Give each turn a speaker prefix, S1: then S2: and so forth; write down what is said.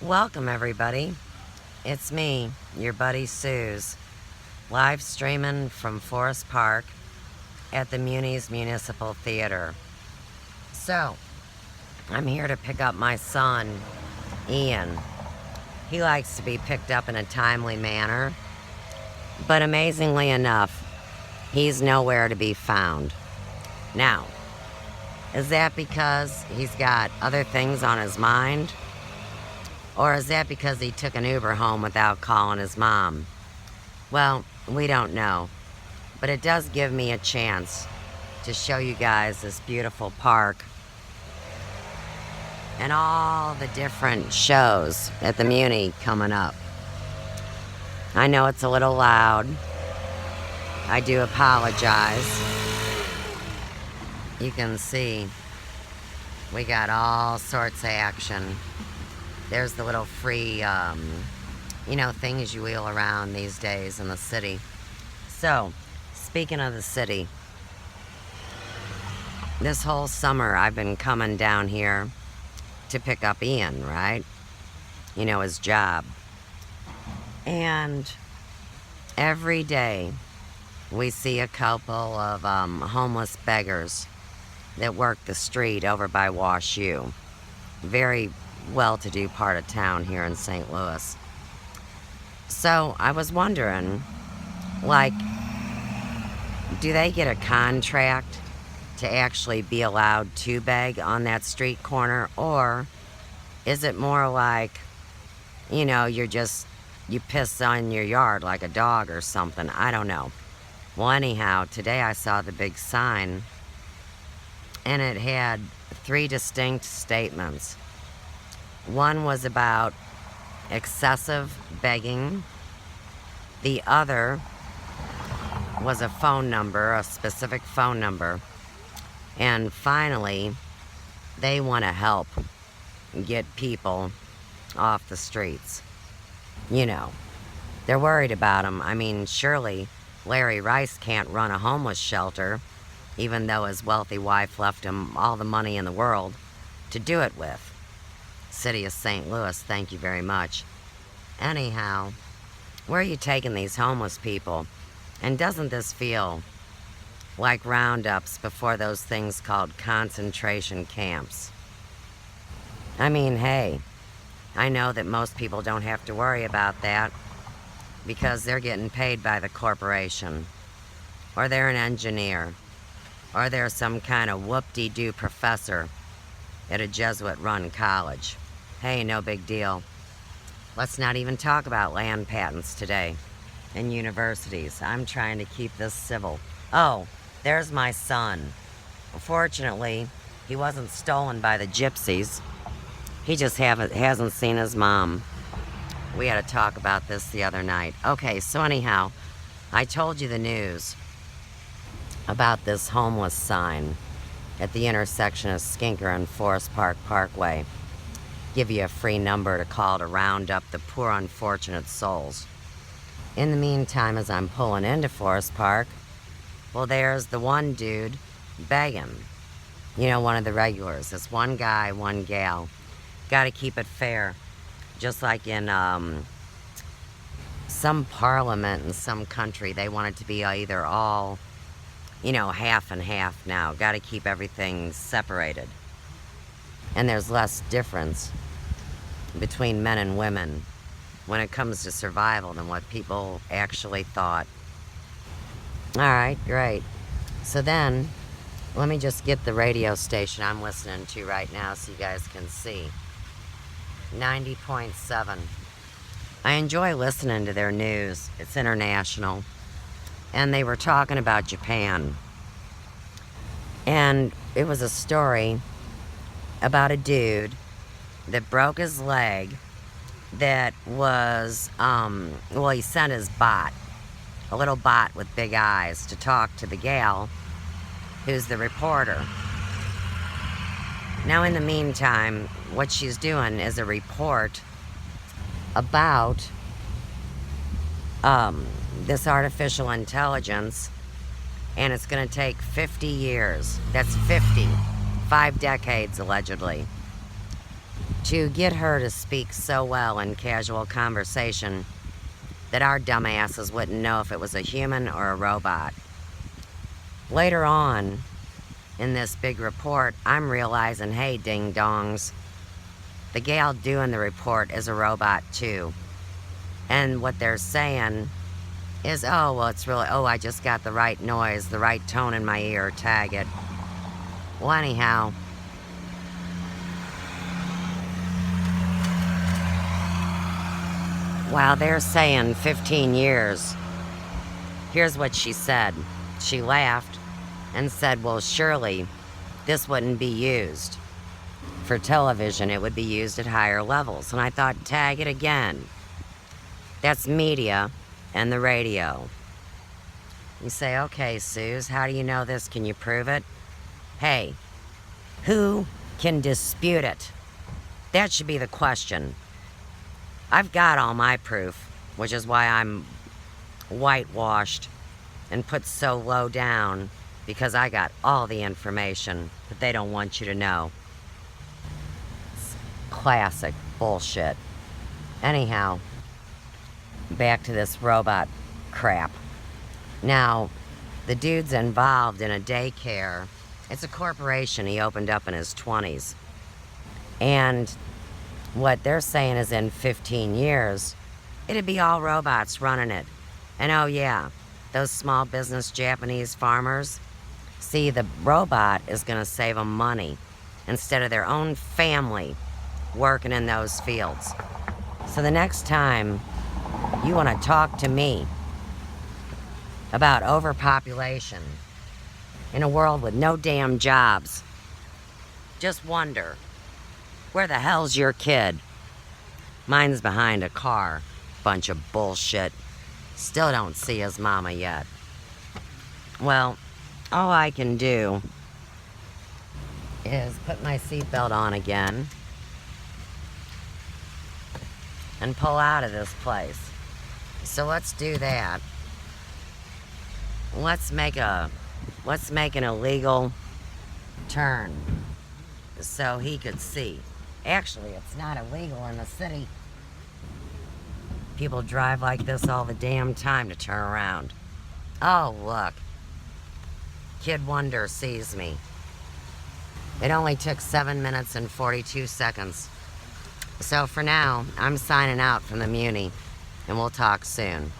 S1: Welcome, everybody. It's me, your buddy Suze, live streaming from Forest Park at the Muni's Municipal Theater. So, I'm here to pick up my son, Ian. He likes to be picked up in a timely manner, but amazingly enough, he's nowhere to be found. Now, is that because he's got other things on his mind? Or is that because he took an Uber home without calling his mom? Well, we don't know. But it does give me a chance to show you guys this beautiful park and all the different shows at the Muni coming up. I know it's a little loud. I do apologize. You can see we got all sorts of action. There's the little free, things you wheel around these days in the city. So, speaking of the city, this whole summer I've been coming down here to pick up Ian, right? His job. And every day we see a couple of homeless beggars that work the street over by Wash U. Very well-to-do part of town here in St. Louis. So I was wondering, do they get a contract to actually be allowed to beg on that street corner? Or is it more like, you piss on your yard like a dog or something? I don't know. Well, anyhow, today I saw the big sign, and it had 3 distinct statements. One was about excessive begging. The other was a phone number, a specific phone number. And finally, they want to help get people off the streets. They're worried about them. I mean, surely Larry Rice can't run a homeless shelter, even though his wealthy wife left him all the money in the world to do it with. City of St. Louis, thank you very much. Anyhow, where are you taking these homeless people? And doesn't this feel like roundups before those things called concentration camps? I mean, hey, I know that most people don't have to worry about that because they're getting paid by the corporation, or they're an engineer, or they're some kind of whoop-de-doo professor at a Jesuit-run college. Hey, no big deal. Let's not even talk about land patents today and universities. I'm trying to keep this civil. Oh, there's my son. Fortunately, he wasn't stolen by the gypsies. He just hasn't seen his mom. We had to talk about this the other night. Okay, so anyhow, I told you the news about this homeless sign at the intersection of Skinker and Forest Park Parkway. Give you a free number to call to round up the poor unfortunate souls. In the meantime, as I'm pulling into Forest Park, well, there's the one dude begging. One of the regulars. It's one guy, one gal. Got to keep it fair. Just like in some parliament in some country, they want it to be either all, half and half now. Got to keep everything separated. And there's less difference between men and women when it comes to survival than what people actually thought. All right, great. So then, let me just get the radio station I'm listening to right now so you guys can see. 90.7. I enjoy listening to their news. It's international. And they were talking about Japan. And it was a story about a dude that broke his leg that was, he sent his bot, a little bot with big eyes, to talk to the gal who's the reporter. Now, in the meantime, what she's doing is a report about this artificial intelligence, and it's going to take 50 years. That's 50. 5 decades, allegedly. to get her to speak so well in casual conversation that our dumbasses wouldn't know if it was a human or a robot. Later on in this big report, I'm realizing, hey, ding dongs, the gal doing the report is a robot too. And what they're saying is, oh, well, it's really, oh, I just got the right noise, the right tone in my ear, tag it. Well, anyhow, while they're saying 15 years, here's what she said. She laughed and said, well, surely this wouldn't be used for television. It would be used at higher levels. And I thought, tag it again. That's media and the radio. You say, okay, Suze, how do you know this? Can you prove it? Hey, who can dispute it? That should be the question. I've got all my proof, which is why I'm whitewashed and put so low down, because I got all the information that they don't want you to know. It's classic bullshit. Anyhow, back to this robot crap. Now, the dude's involved in a daycare. It's a corporation he opened up in his 20s. And what they're saying is in 15 years, it'd be all robots running it. And oh yeah, those small business Japanese farmers, see, the robot is going to save them money instead of their own family working in those fields. So the next time you want to talk to me about overpopulation in a world with no damn jobs, just wonder, where the hell's your kid? Mine's behind a car. Bunch of bullshit. Still don't see his mama yet. Well, all I can do is put my seatbelt on again and pull out of this place. So let's do that. Let's make an illegal turn so he could see. Actually, it's not illegal in the city. People drive like this all the damn time to turn around. Oh, look. Kid Wonder sees me. It only took 7 minutes and 42 seconds. So for now, I'm signing out from the Muni, and we'll talk soon.